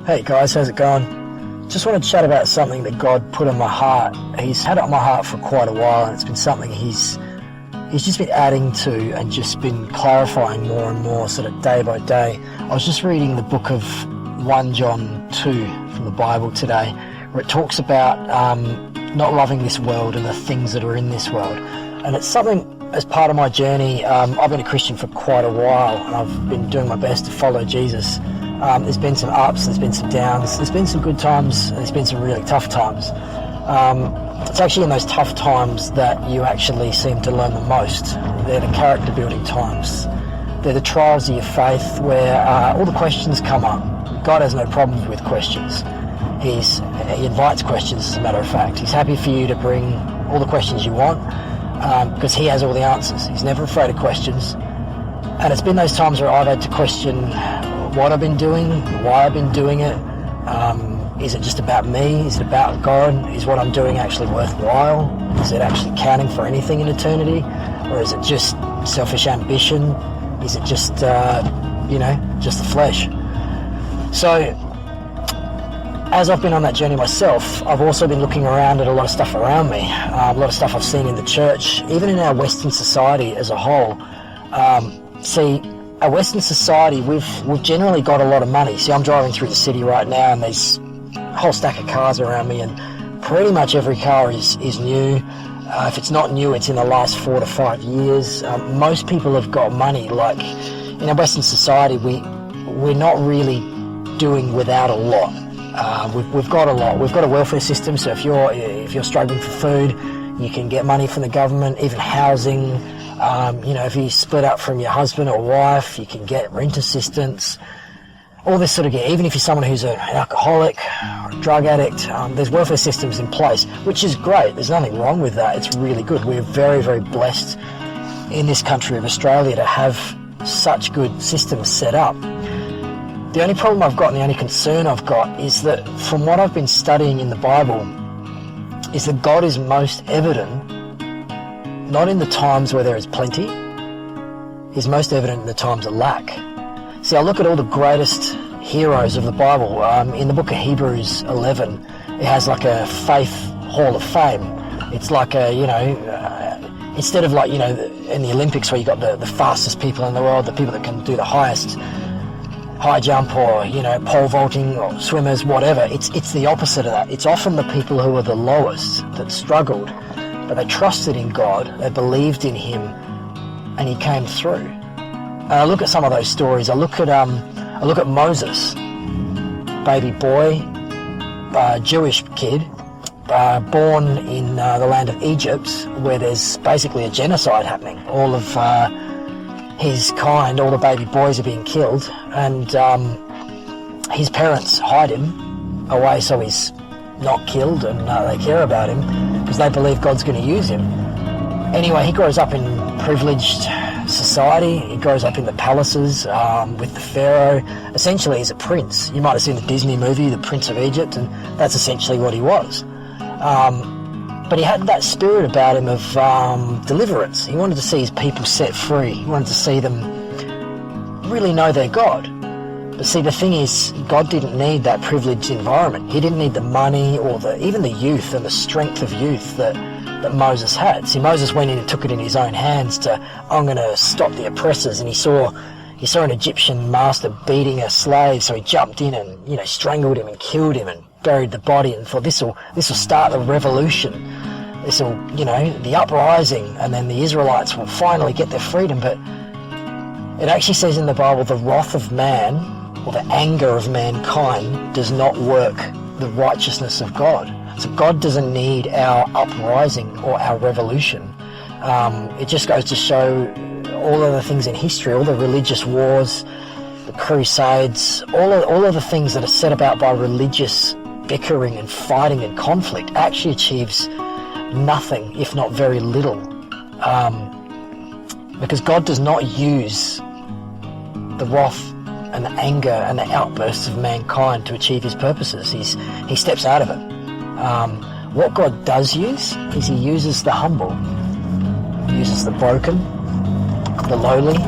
Hey guys, how's it going? Just want to chat about something that God put on my heart. He's had it on my heart for quite a while, and it's been something he's just been adding to and just been clarifying more and more sort of day by day. I was just reading the book of 1 John 2 from the Bible today, where it talks about not loving this world and the things that are in this world. And it's something as part of my journey. I've been a Christian for quite a while, and I've been doing my best to follow Jesus. There's been some ups, there's been some downs, there's been some good times, and there's been some really tough times. It's actually in those tough times that you actually seem to learn the most. They're the character building times. They're the trials of your faith where all the questions come up. God has no problems with questions. He invites questions, as a matter of fact. He's happy for you to bring all the questions you want because he has all the answers. He's never afraid of questions. And it's been those times where I've had to question what I've been doing, why I've been doing it. Is it just about me? Is it about God? Is what I'm doing actually worthwhile? Is it actually counting for anything in eternity? Or is it just selfish ambition? Is it just, just the flesh? So, as I've been on that journey myself, I've also been looking around at a lot of stuff around me, a lot of stuff I've seen in the church, even in our Western society as a whole. Our Western society, we've generally got a lot of money. See, I'm driving through the city right now, and there's a whole stack of cars around me, and pretty much every car is new. If it's not new, it's in the last 4 to 5 years. Most people have got money. Like in our Western society, we're not really doing without a lot. We've got a lot. We've got a welfare system, so if you're struggling for food, you can get money from the government, even housing. If you split up from your husband or wife, you can get rent assistance, all this sort of gear. Even if you're someone who's an alcoholic or a drug addict, there's welfare systems in place, which is great. There's nothing wrong with that. It's really good. We're very, very blessed in this country of Australia to have such good systems set up. The only problem I've got and the only concern I've got is that from what I've been studying in the Bible is that God is most evident not in the times where there is plenty. He's most evident in the times of lack. See, I look at all the greatest heroes of the Bible. In the book of Hebrews 11, it has like a faith hall of fame. It's like instead of like, in the Olympics where you got the fastest people in the world, the people that can do the highest high jump or, pole vaulting or swimmers, whatever, it's the opposite of that. It's often the people who are the lowest that struggled, but they trusted in God, they believed in Him, and He came through. And I look at some of those stories. I look at Moses, baby boy, Jewish kid, born in the land of Egypt, where there's basically a genocide happening. All of his kind, all the baby boys are being killed, and his parents hide him away so he's not killed, and they care about him because they believe God's going to use him. Anyway, he grows up in privileged society. He grows up in the palaces with the Pharaoh. Essentially, he's a prince. You might have seen the Disney movie, The Prince of Egypt, and that's essentially what he was. But he had that spirit about him of deliverance. He wanted to see his people set free. He wanted to see them really know their God. But see, the thing is, God didn't need that privileged environment. He didn't need the money or even the youth and the strength of youth that Moses had. See, Moses went in and took it in his own hands to, I'm going to stop the oppressors. And he saw an Egyptian master beating a slave, so he jumped in and, strangled him and killed him and buried the body and thought, this will start the revolution. This will, the uprising, and then the Israelites will finally get their freedom. But it actually says in the Bible, the wrath of man, or the anger of mankind, does not work the righteousness of God. So God doesn't need our uprising or our revolution. It just goes to show all of the things in history, all the religious wars, the crusades, all of the things that are set about by religious bickering and fighting and conflict actually achieves nothing, if not very little. Because God does not use the wrath and the anger and the outbursts of mankind to achieve His purposes. He steps out of it. What God does use is He uses the humble. He uses the broken, the lowly,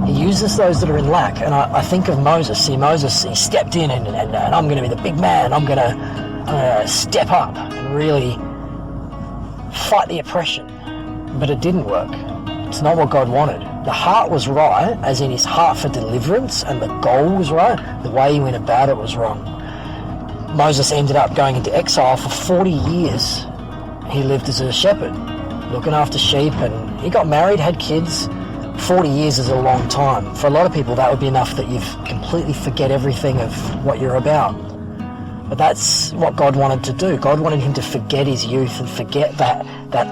He uses those that are in lack. And I think of Moses. See, Moses, he stepped in and I'm going to be the big man. I'm going to step up and really fight the oppression. But it didn't work. It's not what God wanted. The heart was right, as in his heart for deliverance, and the goal was right. The way he went about it was wrong. Moses ended up going into exile for 40 years. He lived as a shepherd, looking after sheep, and he got married, had kids. 40 years is a long time. For a lot of people, that would be enough that you've completely forget everything of what you're about. But that's what God wanted to do. God wanted him to forget his youth and forget that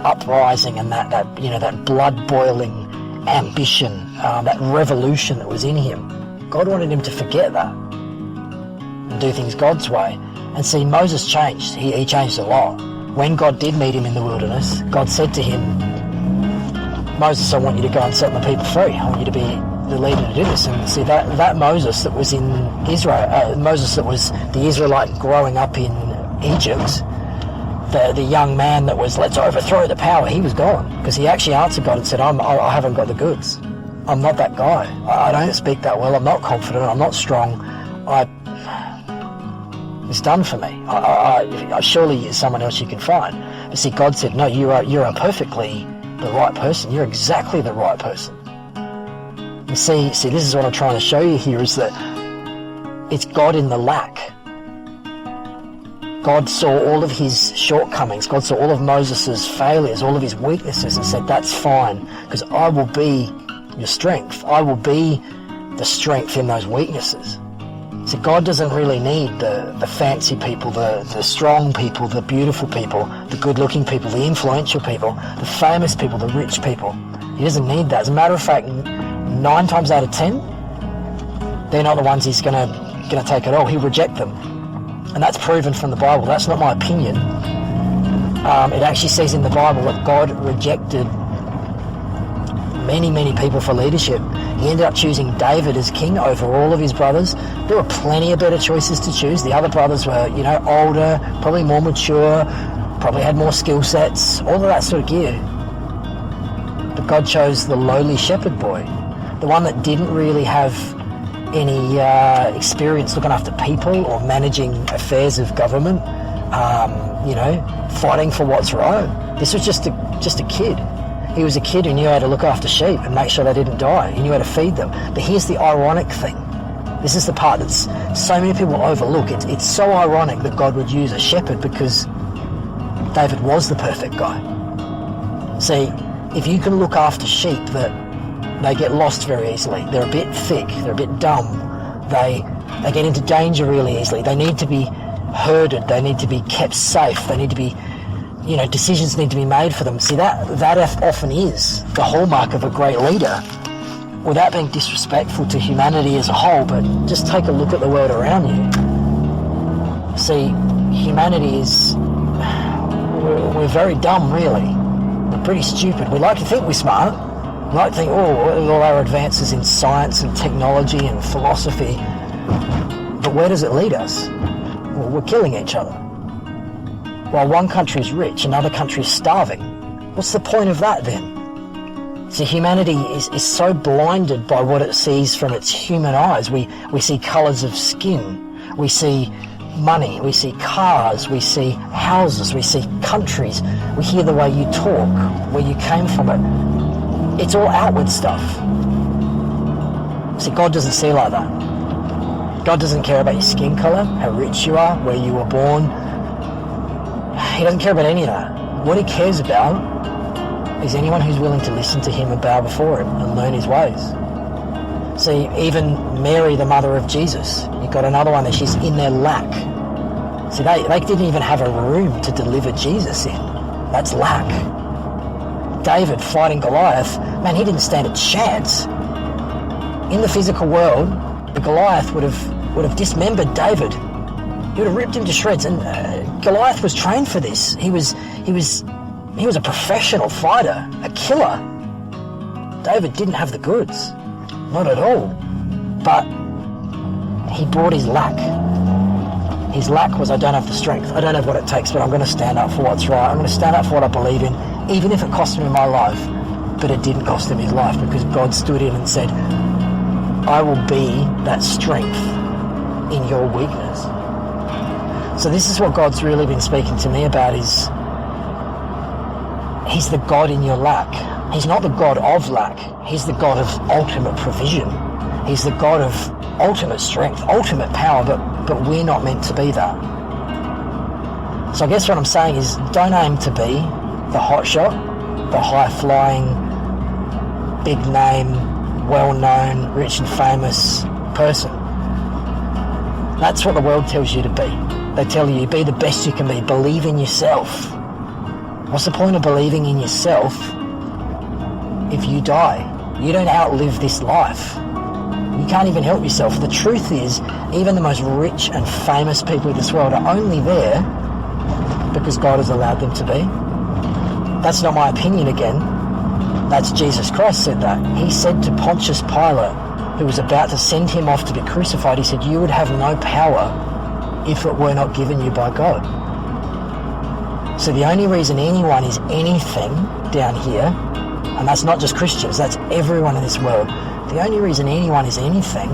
uprising and that blood-boiling ambition, that revolution that was in him. God wanted him to forget that and do things God's way. And see, Moses changed. He changed a lot. When God did meet him in the wilderness, God said to him, Moses, I want you to go and set my people free. I want you to be the leader to do this. And see, that Moses that was in Israel, Moses that was the Israelite growing up in Egypt, the young man that was, let's overthrow the power, he was gone. Because he actually answered God and said, I haven't got the goods. I'm not that guy. I don't speak that well. I'm not confident. I'm not strong. It's done for me. I surely someone else you can find. But see, God said, no, you are perfectly the right person. You're exactly the right person. You see, this is what I'm trying to show you here, is that it's God in the lack. God saw all of his shortcomings. God saw all of Moses' failures, all of his weaknesses, and said, that's fine, because I will be your strength. I will be the strength in those weaknesses. See, God doesn't really need the fancy people, the strong people, the beautiful people, the good-looking people, the influential people, the famous people, the rich people. He doesn't need that. As a matter of fact, 9 times out of 10, they're not the ones he's going to take at all. He'll reject them. And that's proven from the Bible. That's not my opinion. It actually says in the Bible that God rejected many people for leadership. He ended up choosing David as king over all of his brothers. There were plenty of better choices to choose. The other brothers were, older, probably more mature, probably had more skill sets, all of that sort of gear. But God chose the lowly shepherd boy, the one that didn't really have any experience looking after people or managing affairs of government, fighting for what's right. This was just a kid. He was a kid who knew how to look after sheep and make sure they didn't die. He knew how to feed them. But here's the ironic thing. This is the part that so many people overlook. It's so ironic that God would use a shepherd, because David was the perfect guy. See, if you can look after sheep that they get lost very easily, they're a bit thick, they're a bit dumb, they get into danger really easily, they need to be herded, they need to be kept safe, they need to be, decisions need to be made for them. See, that often is the hallmark of a great leader, without being disrespectful to humanity as a whole, but just take a look at the world around you. See, humanity we're very dumb, really. We're pretty stupid. We like to think we're smart. We like to think, with all our advances in science and technology and philosophy, but where does it lead us? Well, we're killing each other. While one country is rich, another country is starving. What's the point of that then? See, humanity is so blinded by what it sees from its human eyes. We see colours of skin, we see money, we see cars, we see houses, we see countries, we hear the way you talk, where you came from it. It's all outward stuff. See, God doesn't see like that. God doesn't care about your skin colour, how rich you are, where you were born. He doesn't care about any of that. What he cares about is anyone who's willing to listen to him and bow before him and learn his ways. See, even Mary, the mother of Jesus, you've got another one that she's in their lack. See, they didn't even have a room to deliver Jesus in. That's lack. David fighting Goliath, man, he didn't stand a chance. In the physical world, the Goliath would have dismembered David. He would have ripped him to shreds, and Goliath was trained for this. He was a professional fighter, a killer. David didn't have the goods, not at all. But he brought his lack. His lack was, I don't have the strength, I don't have what it takes, but I'm going to stand up for what's right. I'm going to stand up for what I believe in, even if it cost me my life. But it didn't cost him his life, because God stood in and said, I will be that strength in your weakness. So this is what God's really been speaking to me about, is He's the God in your lack. He's not the God of lack. He's the God of ultimate provision. He's the God of ultimate strength, ultimate power, but we're not meant to be that. So I guess what I'm saying is, don't aim to be the hotshot, the high-flying, big-name, well-known, rich and famous person. That's what the world tells you to be. They tell you, be the best you can be, believe in yourself. What's the point of believing in yourself if you die? You don't outlive this life. You can't even help yourself. The truth is, even the most rich and famous people in this world are only there because God has allowed them to be. That's not my opinion again. That's Jesus Christ said that. He said to Pontius Pilate, who was about to send him off to be crucified, he said, you would have no power if it were not given you by God. So the only reason anyone is anything down here, and that's not just Christians, that's everyone in this world, the only reason anyone is anything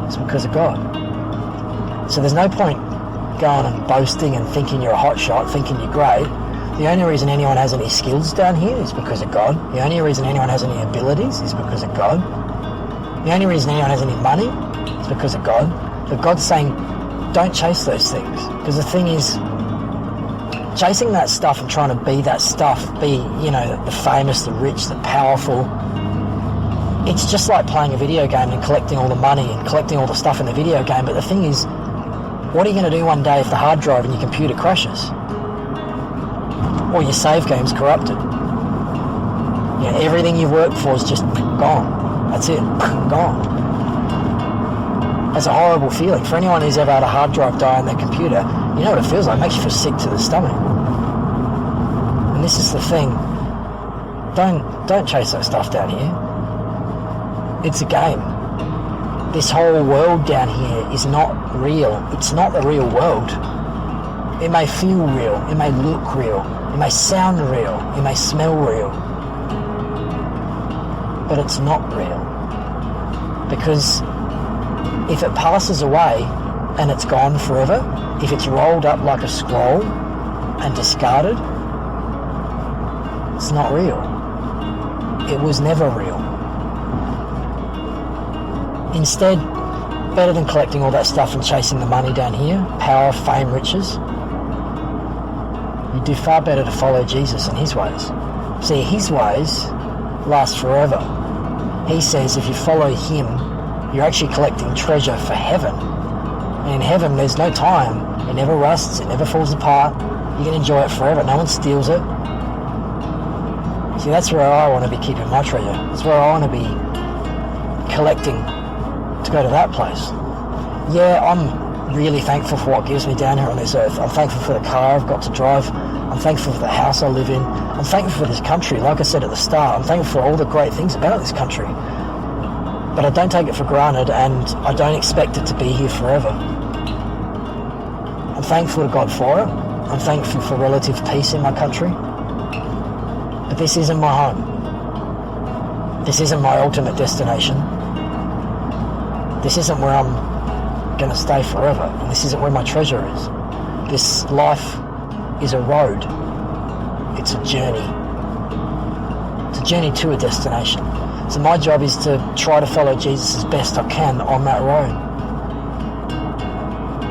is because of God. So there's no point going and boasting and thinking you're a hotshot, thinking you're great. The only reason anyone has any skills down here is because of God. The only reason anyone has any abilities is because of God. The only reason anyone has any money is because of God. But God's saying, don't chase those things. Because the thing is, chasing that stuff and trying to be that stuff, be, the famous, the rich, the powerful, it's just like playing a video game and collecting all the money and collecting all the stuff in the video game. But the thing is, what are you going to do one day if the hard drive in your computer crashes? Or your save game's corrupted? Everything you've worked for is just gone. That's it, gone. That's a horrible feeling. For anyone who's ever had a hard drive die on their computer, you know what it feels like. It makes you feel sick to the stomach. And this is the thing. Don't chase that stuff down here. It's a game. This whole world down here is not real. It's not the real world. It may feel real. It may look real. It may sound real. It may smell real. But it's not real. Because if it passes away and it's gone forever, if it's rolled up like a scroll and discarded, it's not real. It was never real. Instead, better than collecting all that stuff and chasing the money down here, power, fame, riches, you do far better to follow Jesus and his ways. See, his ways last forever. He says if you follow him, you're actually collecting treasure for heaven. And in heaven, there's no time. It never rusts. It never falls apart. You can enjoy it forever. No one steals it. See, that's where I want to be keeping my treasure. That's where I want to be collecting to go to that place. Yeah, I'm really thankful for what gives me down here on this earth. I'm thankful for the car I've got to drive. I'm thankful for the house I live in. I'm thankful for this country. Like I said at the start, I'm thankful for all the great things about this country. But I don't take it for granted, and I don't expect it to be here forever. I'm thankful to God for it. I'm thankful for relative peace in my country. But this isn't my home. This isn't my ultimate destination. This isn't where I'm going to stay forever. And this isn't where my treasure is. This life is a road. It's a journey. It's a journey to a destination. So my job is to try to follow Jesus as best I can on that road.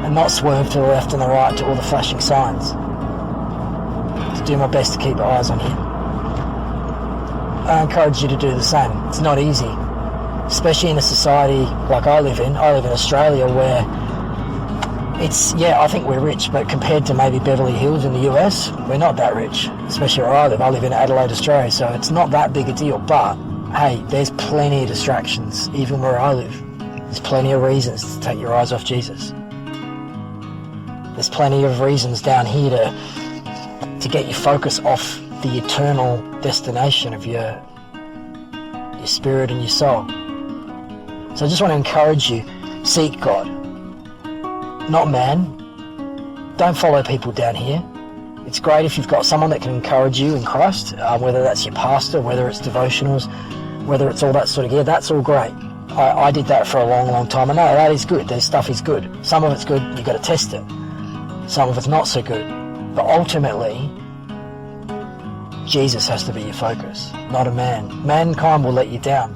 And not swerve to the left and the right to all the flashing signs. To do my best to keep eyes on him. I encourage you to do the same. It's not easy. Especially in a society like I live in. I live in Australia where I think we're rich, but compared to maybe Beverly Hills in the US, we're not that rich. Especially where I live. I live in Adelaide, Australia, so it's not that big a deal. But, hey, there's plenty of distractions, even where I live. There's plenty of reasons to take your eyes off Jesus. There's plenty of reasons down here to get your focus off the eternal destination of your spirit and your soul. So I just want to encourage you, seek God, not man. Don't follow people down here. It's great if you've got someone that can encourage you in Christ, whether that's your pastor, whether it's devotionals, whether it's all that sort of gear, that's all great. I did that for a long, long time. I know that is good. There's stuff is good. Some of it's good, you've got to test it. Some of it's not so good. But ultimately, Jesus has to be your focus, not a man. Mankind will let you down.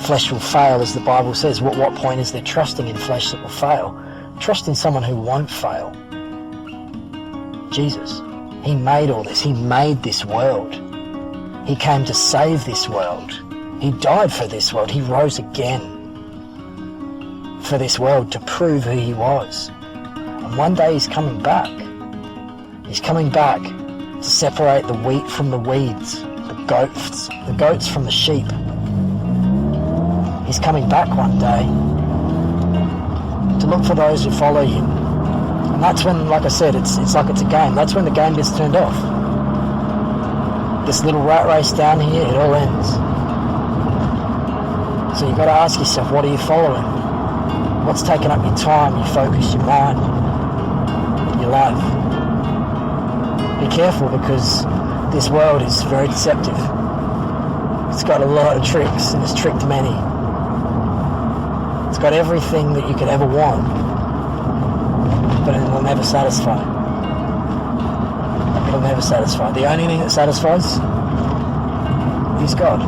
Flesh will fail, as the Bible says. What point is there trusting in flesh that will fail? Trust in someone who won't fail. Jesus. He made all this. He made this world. He came to save this world. He died for this world. He rose again for this world to prove who he was. And one day he's coming back. He's coming back to separate the wheat from the weeds, the goats from the sheep. He's coming back one day to look for those who follow him. And that's when, like I said, it's like it's a game. That's when the game gets turned off. This little rat race down here, it all ends. So you've got to ask yourself, what are you following? What's taking up your time, your focus, your mind, your life? Be careful, because this world is very deceptive. It's got a lot of tricks, and it's tricked many. It's got everything that you could ever want, but it will never satisfy. It'll never satisfy. The only thing that satisfies is God.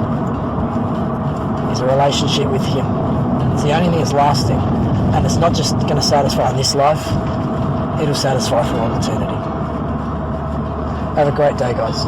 Is a relationship with him. It's the only thing that's lasting. And it's not just going to satisfy in this life, it'll satisfy for all eternity. Have a great day, guys.